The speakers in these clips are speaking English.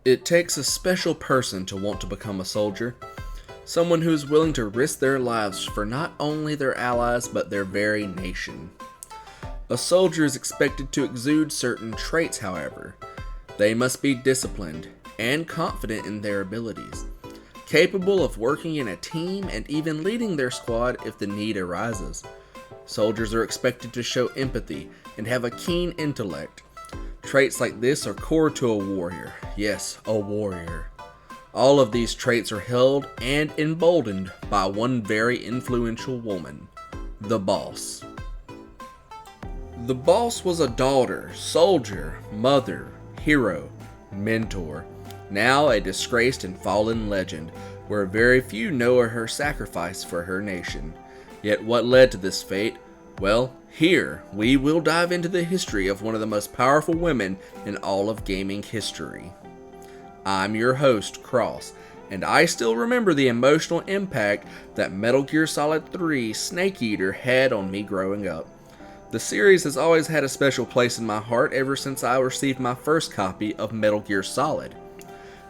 It takes a special person to want to become a soldier. Someone who is willing to risk their lives for not only their allies but their very nation. A soldier is expected to exude certain traits, however. They must be disciplined and confident in their abilities, capable of working in a team and even leading their squad if the need arises. Soldiers are expected to show empathy and have a keen intellect. Traits like this are core to a warrior. Yes, a warrior. All of these traits are held and emboldened by one very influential woman, the boss. The boss was a daughter, soldier, mother, hero, mentor, now a disgraced and fallen legend, where very few know of her sacrifice for her nation. Yet what led to this fate? Well, here we will dive into the history of one of the most powerful women in all of gaming history. I'm your host, Cross, and I still remember the emotional impact that Metal Gear Solid 3 Snake Eater had on me growing up. The series has always had a special place in my heart ever since I received my first copy of Metal Gear Solid.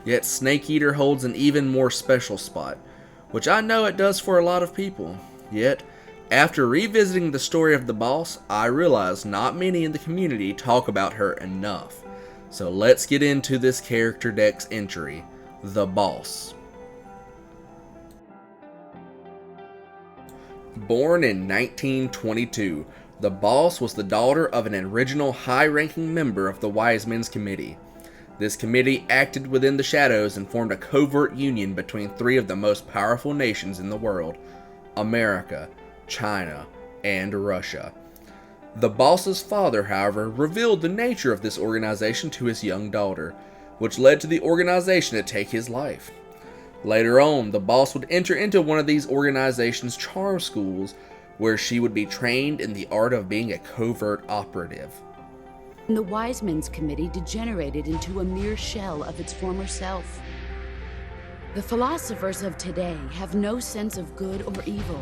Yet Snake Eater holds an even more special spot, which I know it does for a lot of people. Yet, after revisiting the story of the boss, I realize not many in the community talk about her enough. So let's get into this character deck's entry, the boss. Born in 1922, the boss was the daughter of an original high-ranking member of the Wise Men's Committee. This committee acted within the shadows and formed a covert union between three of the most powerful nations in the world: America, China, and Russia. The boss's father, however, revealed the nature of this organization to his young daughter, which led to the organization to take his life. Later on, the boss would enter into one of these organization's charm schools, where she would be trained in the art of being a covert operative. The Wise Men's Committee degenerated into a mere shell of its former self. The philosophers of today have no sense of good or evil.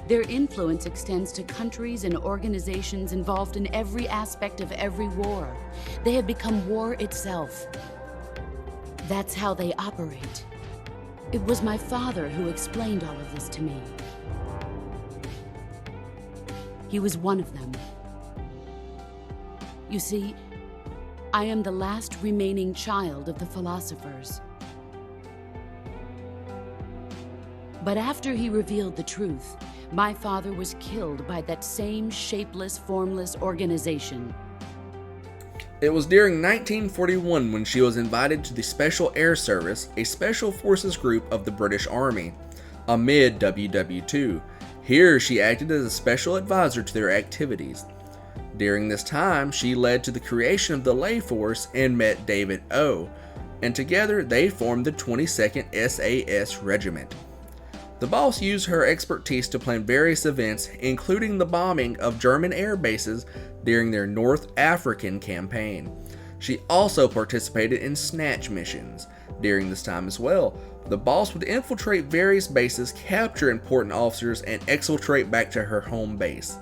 Their influence extends to countries and organizations involved in every aspect of every war. They have become war itself. That's how they operate. It was my father who explained all of this to me. He was one of them. You see, I am the last remaining child of the philosophers. But after he revealed the truth, my father was killed by that same shapeless, formless organization. It was during 1941 when she was invited to the Special Air Service, a special forces group of the British Army, amid WW2. Here she acted as a special advisor to their activities. During this time, she led to the creation of the Ley Force and met David O, and together they formed the 22nd SAS Regiment. The boss used her expertise to plan various events, including the bombing of German air bases during their North African campaign. She also participated in snatch missions. During this time as well, the boss would infiltrate various bases, capture important officers, and exfiltrate back to her home base.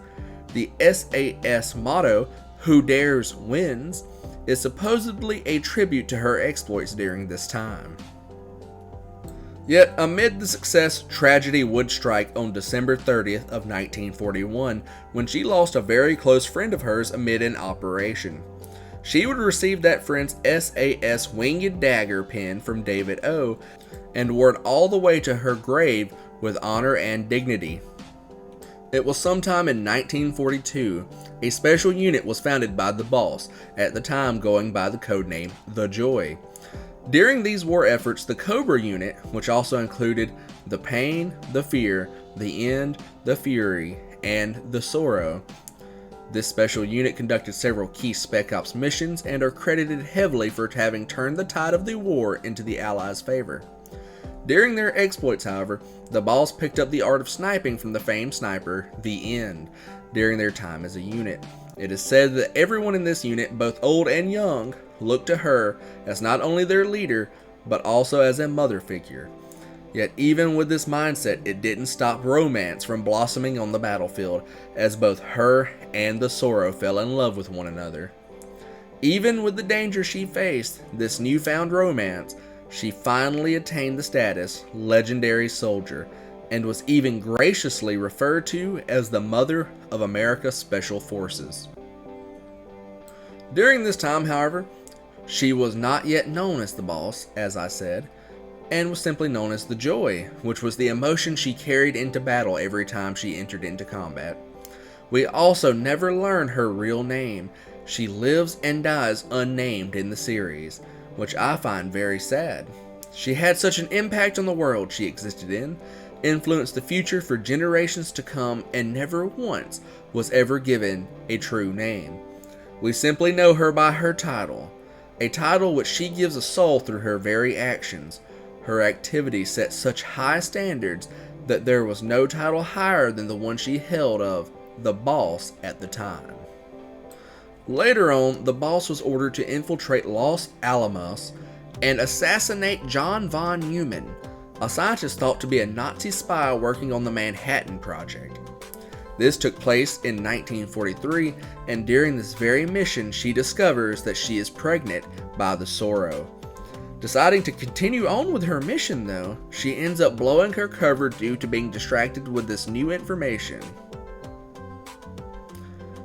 The SAS motto, "Who Dares Wins," is supposedly a tribute to her exploits during this time. Yet, amid the success, tragedy would strike on December 30th of 1941 when she lost a very close friend of hers amid an operation. She would receive that friend's SAS Winged Dagger pin from David O and wore it all the way to her grave with honor and dignity. It was sometime in 1942, a special unit was founded by the boss, at the time going by the codename The Joy. During these war efforts, the Cobra unit, which also included the Pain, the Fear, the End, the Fury, and the Sorrow. This special unit conducted several key Spec Ops missions and are credited heavily for having turned the tide of the war into the Allies' favor. During their exploits, however, the boss picked up the art of sniping from the famed sniper, The End, during their time as a unit. It is said that everyone in this unit, both old and young, looked to her as not only their leader, but also as a mother figure. Yet even with this mindset, it didn't stop romance from blossoming on the battlefield, as both her and the Sorrow fell in love with one another. Even with the danger she faced, this newfound romance, she finally attained the status Legendary Soldier and was even graciously referred to as the Mother of America Special Forces. During this time, however, she was not yet known as the Boss, as I said, and was simply known as the Joy, which was the emotion she carried into battle every time she entered into combat. We also never learn her real name. She lives and dies unnamed in the series, which I find very sad. She had such an impact on the world she existed in, influenced the future for generations to come, and never once was ever given a true name. We simply know her by her title, a title which she gives a soul through her very actions. Her activity set such high standards that there was no title higher than the one she held of the Boss at the time. Later on, the Boss was ordered to infiltrate Los Alamos and assassinate John von Neumann, a scientist thought to be a Nazi spy working on the Manhattan Project. This took place in 1943, and during this very mission, she discovers that she is pregnant by the Sorrow. Deciding to continue on with her mission though, she ends up blowing her cover due to being distracted with this new information.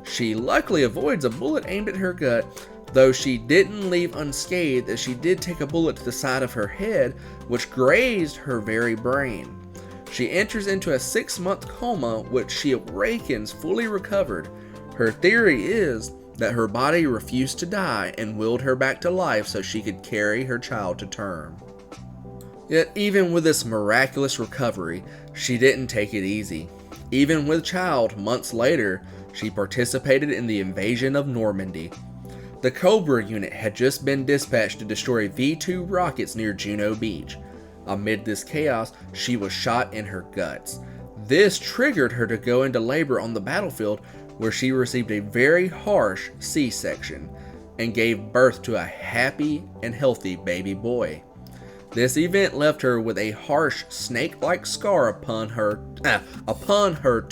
She luckily avoids a bullet aimed at her gut, though she didn't leave unscathed as she did take a bullet to the side of her head, which grazed her very brain. She enters into a 6-month coma, which she awakens fully recovered. Her theory is that her body refused to die and willed her back to life so she could carry her child to term. Yet even with this miraculous recovery, she didn't take it easy. Even with child, months later, she participated in the invasion of Normandy. The Cobra unit had just been dispatched to destroy V-2 rockets near Juno Beach. Amid this chaos, she was shot in her guts. This triggered her to go into labor on the battlefield, where she received a very harsh C-section and gave birth to a happy and healthy baby boy. This event left her with a harsh snake-like scar upon her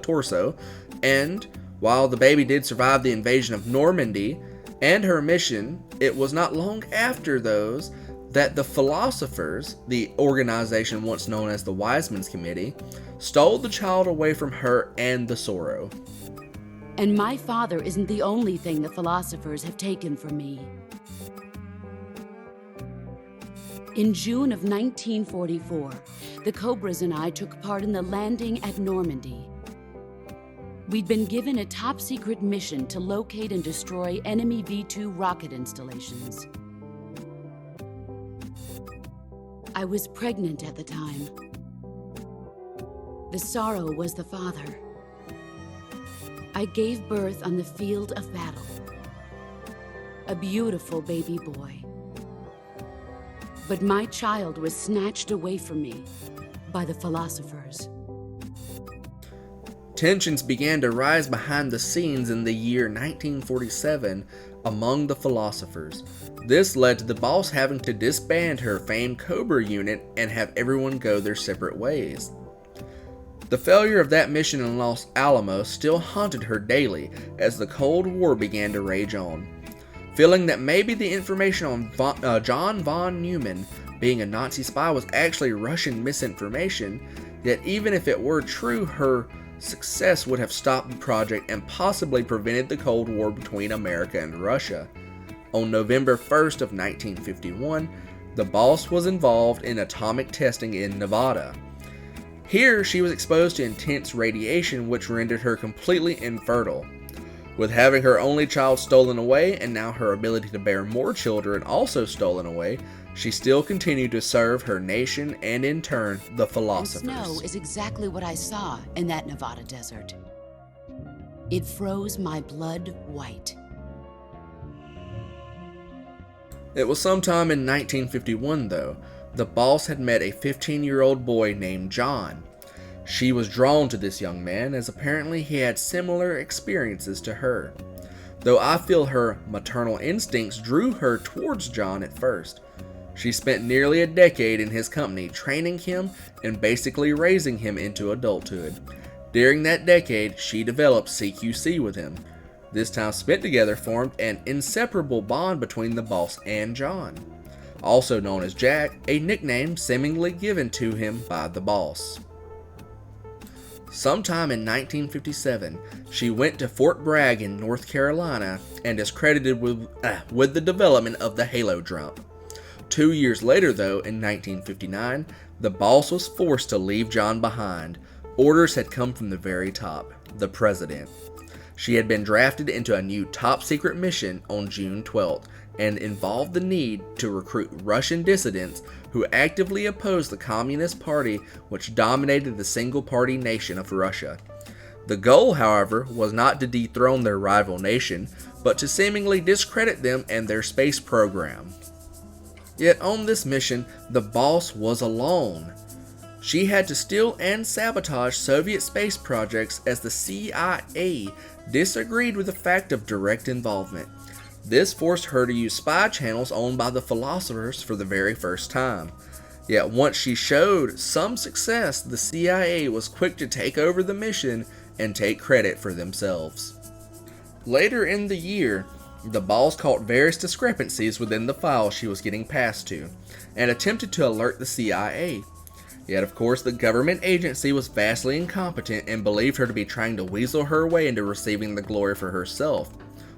torso, and while the baby did survive the invasion of Normandy and her mission, it was not long after those that the Philosophers, the organization once known as the Wiseman's Committee, stole the child away from her and the Sorrow. And my father isn't the only thing the Philosophers have taken from me. In June of 1944, the Cobras and I took part in the landing at Normandy. We'd been given a top-secret mission to locate and destroy enemy V-2 rocket installations. I was pregnant at the time. The Sorrow was the father. I gave birth on the field of battle. A beautiful baby boy. But my child was snatched away from me by the Philosophers. Tensions began to rise behind the scenes in the year 1947 among the Philosophers. This led to the Boss having to disband her famed Cobra unit and have everyone go their separate ways. The failure of that mission in Los Alamos still haunted her daily as the Cold War began to rage on. Feeling that maybe the information on John von Neumann being a Nazi spy was actually Russian misinformation, yet even if it were true, her success would have stopped the project and possibly prevented the Cold War between America and Russia. On November 1st of 1951, the Boss was involved in atomic testing in Nevada. Here, she was exposed to intense radiation, which rendered her completely infertile. With having her only child stolen away, and now her ability to bear more children also stolen away, she still continued to serve her nation and in turn, the Philosophers. And snow is exactly what I saw in that Nevada desert. It froze my blood white. It was sometime in 1951 though. The Boss had met a 15-year-old boy named John. She was drawn to this young man as apparently he had similar experiences to her, though I feel her maternal instincts drew her towards John at first. She spent nearly a decade in his company training him and basically raising him into adulthood. During that decade, she developed CQC with him. this time spent together formed an inseparable bond between the boss and John, also known as Jack, a nickname seemingly given to him by the boss. Sometime in 1957, she went to Fort Bragg in North Carolina and is credited with the development of the Halo jump. 2 years later, though, in 1959, the boss was forced to leave John behind. Orders had come from the very top, the president. She had been drafted into a new top-secret mission on June 12th and involved the need to recruit Russian dissidents who actively opposed the Communist Party, which dominated the single-party nation of Russia. The goal, however, was not to dethrone their rival nation, but to seemingly discredit them and their space program. Yet on this mission, the boss was alone. She had to steal and sabotage Soviet space projects as the CIA disagreed with the fact of direct involvement. This forced her to use spy channels owned by the philosophers for the very first time. Yet once she showed some success, the CIA was quick to take over the mission and take credit for themselves. Later in the year, the boss caught various discrepancies within the files she was getting passed to, and attempted to alert the CIA. Yet of course the government agency was vastly incompetent and believed her to be trying to weasel her way into receiving the glory for herself,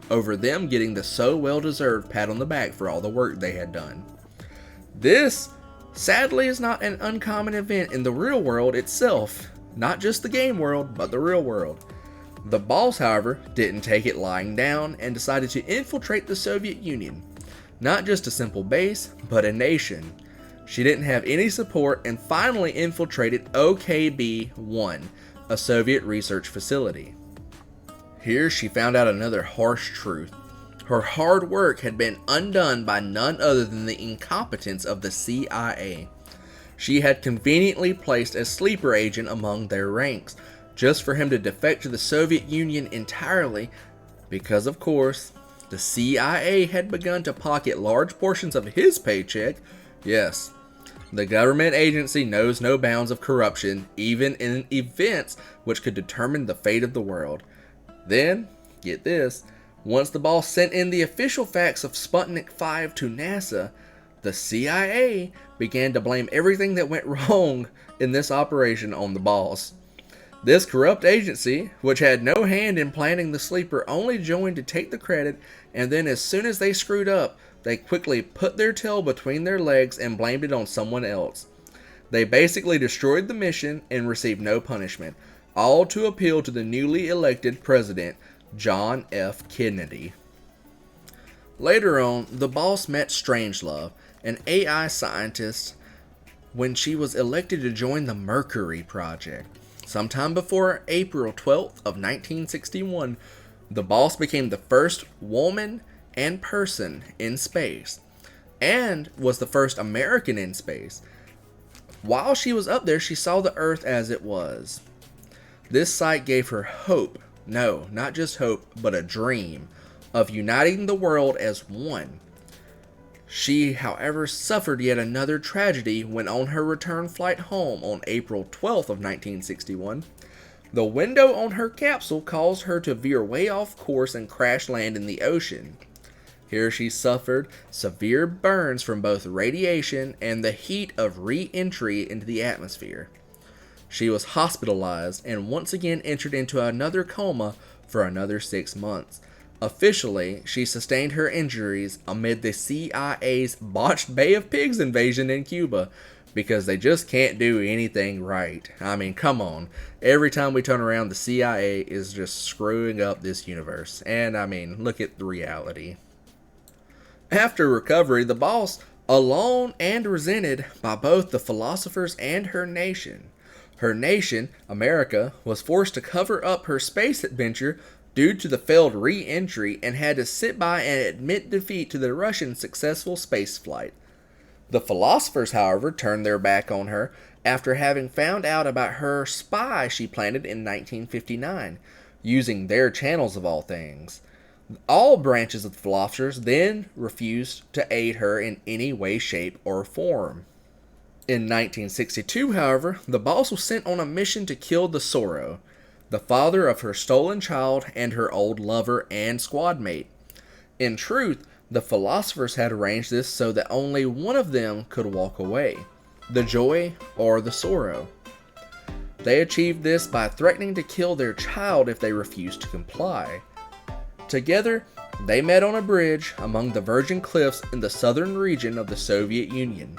over them getting the so well-deserved pat on the back for all the work they had done. This, sadly, is not an uncommon event in the real world itself, not just the game world, but the real world. The boss, however, didn't take it lying down and decided to infiltrate the Soviet Union. Not just a simple base, but a nation. She didn't have any support and finally infiltrated OKB-1, a Soviet research facility. Here she found out another harsh truth. Her hard work had been undone by none other than the incompetence of the CIA. She had conveniently placed a sleeper agent among their ranks, just for him to defect to the Soviet Union entirely, because of course, the CIA had begun to pocket large portions of his paycheck. Yes, the government agency knows no bounds of corruption, even in events which could determine the fate of the world. Then, get this, once the boss sent in the official facts of Sputnik 5 to NASA, the CIA began to blame everything that went wrong in this operation on the boss. This corrupt agency, which had no hand in planning the sleeper, only joined to take the credit, and then as soon as they screwed up, they quickly put their tail between their legs and blamed it on someone else. They basically destroyed the mission and received no punishment, all to appeal to the newly elected president, John F. Kennedy. Later on, the boss met Strangelove, an AI scientist, when she was elected to join the Mercury Project. Sometime before April 12th of 1961, the boss became the first woman and person in space, and was the first American in space. While she was up there, she saw the Earth as it was. This sight gave her hope, no, not just hope, but a dream, of uniting the world as one. She, however, suffered yet another tragedy when on her return flight home on April 12th of 1961, the window on her capsule caused her to veer way off course and crash land in the ocean. Here she suffered severe burns from both radiation and the heat of re-entry into the atmosphere. She was hospitalized and once again entered into another coma for another 6 months. Officially, she sustained her injuries amid the CIA's botched Bay of Pigs invasion in Cuba, because they just can't do anything right. I mean, come on. Every time we turn around, the CIA is just screwing up this universe. And I mean, look at the reality. After recovery, the boss, alone and resented by both the philosophers and her nation, America, was forced to cover up her space adventure due to the failed re-entry and had to sit by and admit defeat to the Russian successful space flight. The philosophers, however, turned their back on her after having found out about her spy she planted in 1959, using their channels of all things. All branches of the philosophers then refused to aid her in any way, shape, or form. In 1962, however, the boss was sent on a mission to kill the Sorrow. the father of her stolen child and her old lover and squad mate. In truth, the philosophers had arranged this so that only one of them could walk away, the joy or the sorrow. They achieved this by threatening to kill their child if they refused to comply. Together, they met on a bridge among the Virgin Cliffs in the southern region of the Soviet Union.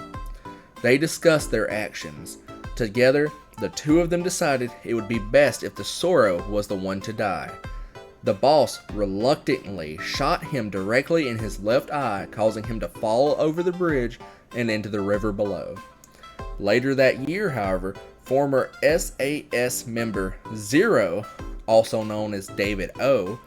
They discussed their actions. Together, the two of them decided it would be best if the sorrow was the one to die. The boss reluctantly shot him directly in his left eye, causing him to fall over the bridge and into the river below. Later that year, however, former SAS member Zero, also known as David O.,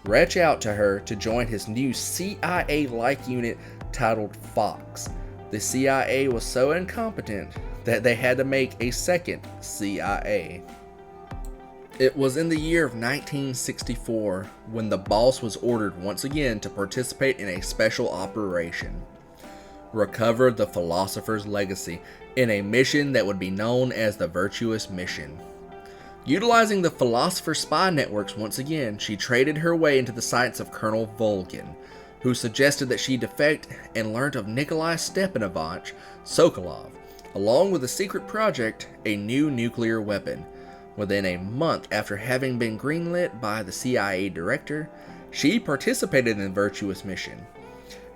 reached out to her to join his new CIA-like unit titled Fox. The CIA was so incompetent that they had to make a second CIA. It was in the year of 1964 when the boss was ordered once again to participate in a special operation. Recover the philosopher's legacy in a mission that would be known as the Virtuous Mission. Utilizing the philosopher spy networks once again, she traded her way into the sights of Colonel Volgin, who suggested that she defect and learned of Nikolai Stepanovich Sokolov, along with a secret project, a new nuclear weapon. Within a month after having been greenlit by the CIA director, she participated in the Virtuous Mission.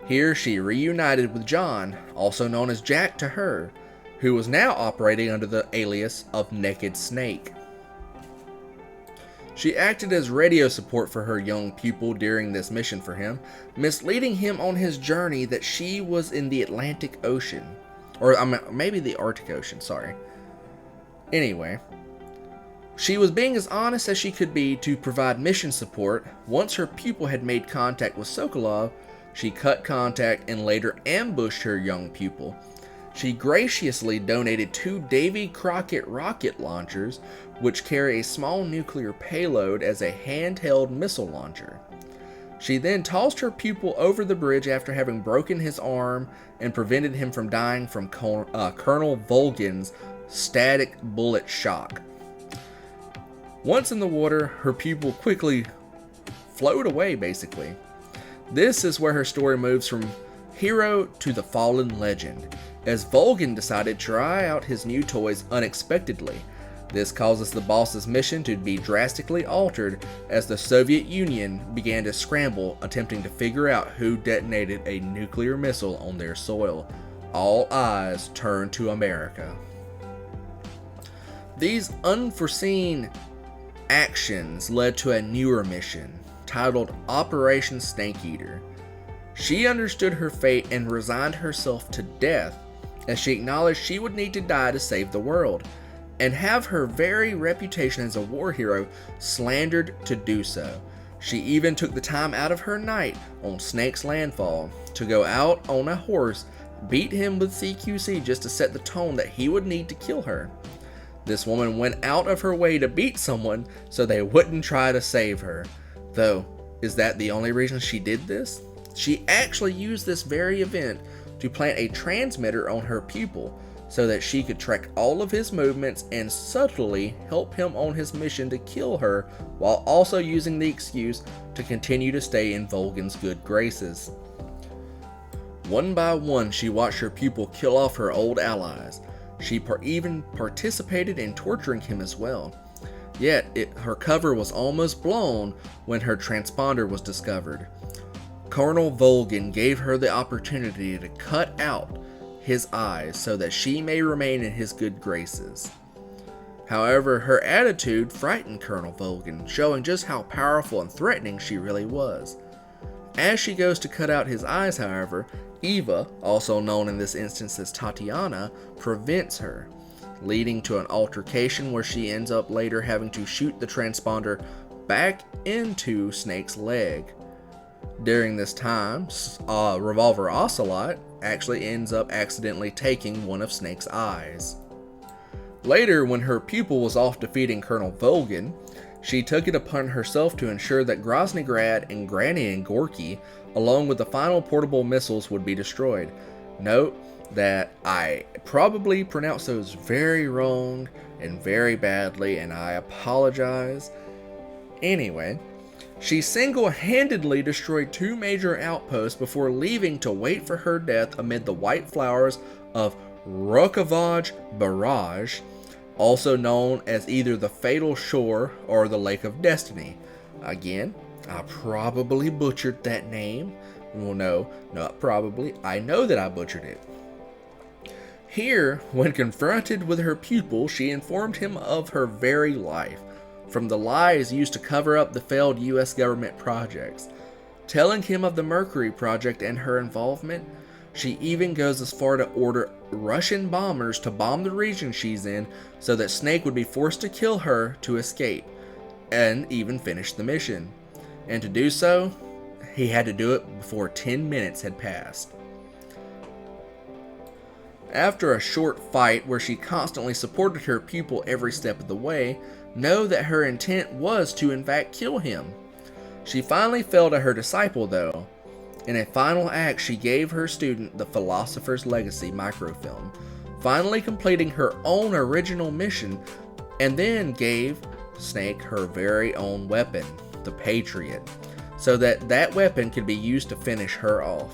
Here she reunited with John, also known as Jack to her, who was now operating under the alias of Naked Snake. She acted as radio support for her young pupil during this mission for him, misleading him on his journey that she was in the Atlantic Ocean. Or maybe the Arctic Ocean, sorry. Anyway, she was being as honest as she could be to provide mission support. Once her pupil had made contact with Sokolov, she cut contact and later ambushed her young pupil. She graciously donated 2 Davy Crockett rocket launchers, which carry a small nuclear payload as a handheld missile launcher. She then tossed her pupil over the bridge after having broken his arm and prevented him from dying from Colonel Volgin's static bullet shock. Once in the water, her pupil quickly floated away, basically. This is where her story moves from hero to the fallen legend, as Volgin decided to try out his new toys unexpectedly. This causes the boss's mission to be drastically altered as the Soviet Union began to scramble, attempting to figure out who detonated a nuclear missile on their soil. All eyes turned to America. These unforeseen actions led to a newer mission, titled Operation Snake Eater. She understood her fate and resigned herself to death, as she acknowledged she would need to die to save the world, and have her very reputation as a war hero slandered to do so. She even took the time out of her night on Snake's landfall to go out on a horse, beat him with CQC just to set the tone that he would need to kill her. This woman went out of her way to beat someone so they wouldn't try to save her. Though, is that the only reason she did this? She actually used this very event to plant a transmitter on her pupil so that she could track all of his movements and subtly help him on his mission to kill her, while also using the excuse to continue to stay in Volgin's good graces. One by one, she watched her pupil kill off her old allies. She even participated in torturing him as well. Yet, her cover was almost blown when her transponder was discovered. Colonel Volgin gave her the opportunity to cut out his eyes so that she may remain in his good graces. However, her attitude frightened Colonel Volgin, showing just how powerful and threatening she really was. As she goes to cut out his eyes, however, Eva, also known in this instance as Tatiana, prevents her, leading to an altercation where she ends up later having to shoot the transponder back into Snake's leg. During this time, Revolver Ocelot actually ends up accidentally taking one of Snake's eyes. Later, when her pupil was off defeating Colonel Volgin, she took it upon herself to ensure that Groznygrad and Granny and Gorky, along with the final portable missiles, would be destroyed. Note that I probably pronounced those very wrong and very badly, and I apologize. Anyway, she single-handedly destroyed 2 major outposts before leaving to wait for her death amid the white flowers of Rokovaj Barrage, also known as either the Fatal Shore or the Lake of Destiny. Again, I probably butchered that name. Well, no, not probably. I know that I butchered it. Here, when confronted with her pupil, she informed him of her very life, from the lies used to cover up the failed US government projects. Telling him of the Mercury project and her involvement, she even goes as far to order Russian bombers to bomb the region she's in so that Snake would be forced to kill her to escape, and even finish the mission. And to do so, he had to do it before 10 minutes had passed. After a short fight where she constantly supported her pupil every step of the way, know that her intent was to in fact kill him. She finally fell to her disciple though. In a final act, she gave her student the Philosopher's Legacy microfilm, finally completing her own original mission, and then gave Snake her very own weapon, the Patriot, so that that weapon could be used to finish her off.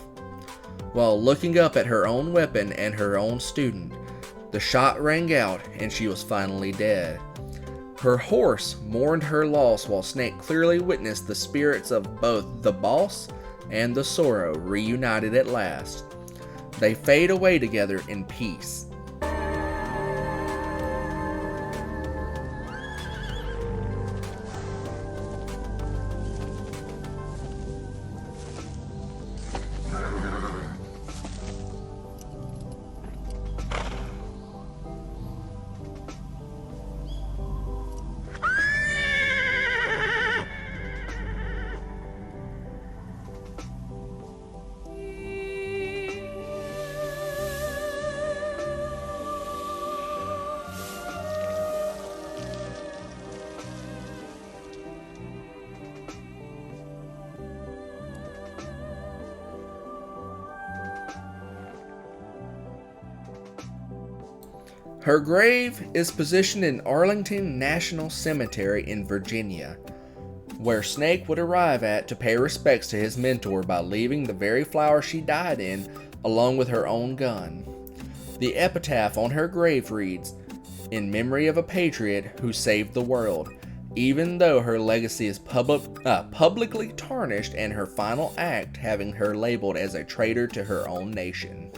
While looking up at her own weapon and her own student, the shot rang out and she was finally dead. Her horse mourned her loss while Snake clearly witnessed the spirits of both the boss and the Sorrow reunited at last. They fade away together in peace. Her grave is positioned in Arlington National Cemetery in Virginia, where Snake would arrive at to pay respects to his mentor by leaving the very flower she died in along with her own gun. The epitaph on her grave reads, "In memory of a patriot who saved the world," even though her legacy is publicly tarnished and her final act having her labeled as a traitor to her own nation.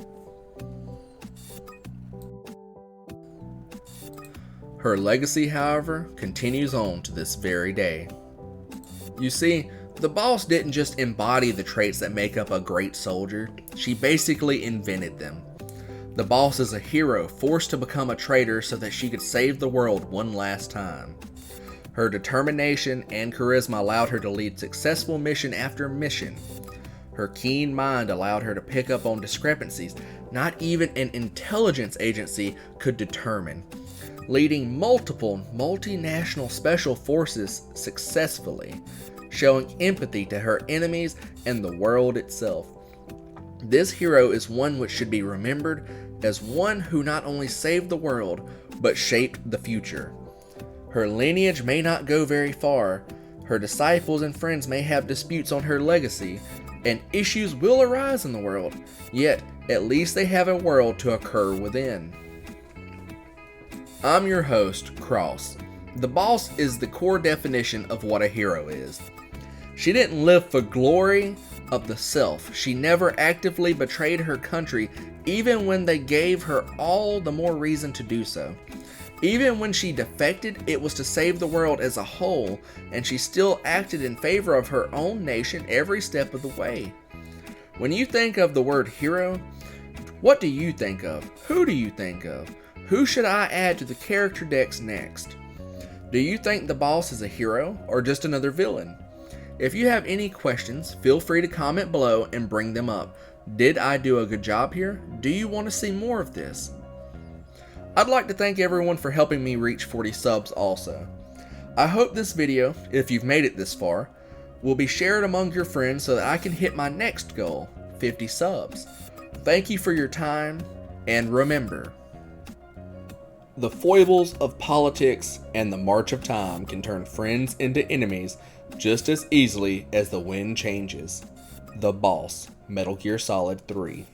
Her legacy, however, continues on to this very day. You see, the boss didn't just embody the traits that make up a great soldier, she basically invented them. The boss is a hero forced to become a traitor so that she could save the world one last time. Her determination and charisma allowed her to lead successful mission after mission. Her keen mind allowed her to pick up on discrepancies not even an intelligence agency could determine, leading multiple multinational special forces successfully, showing empathy to her enemies and the world itself. This hero is one which should be remembered as one who not only saved the world, but shaped the future. Her lineage may not go very far, her disciples and friends may have disputes on her legacy, and issues will arise in the world, yet at least they have a world to occur within. I'm your host, Cross. The boss is the core definition of what a hero is. She didn't live for glory of the self. She never actively betrayed her country, even when they gave her all the more reason to do so. Even when she defected, it was to save the world as a whole, and she still acted in favor of her own nation every step of the way. When you think of the word hero, what do you think of? Who do you think of? Who should I add to the character decks next? Do you think the boss is a hero or just another villain? If you have any questions, feel free to comment below and bring them up. Did I do a good job here? Do you want to see more of this? I'd like to thank everyone for helping me reach 40 subs also. I hope this video, if you've made it this far, will be shared among your friends so that I can hit my next goal, 50 subs. Thank you for your time, And remember, the foibles of politics and the march of time can turn friends into enemies just as easily as the wind changes. The Boss, Metal Gear Solid 3.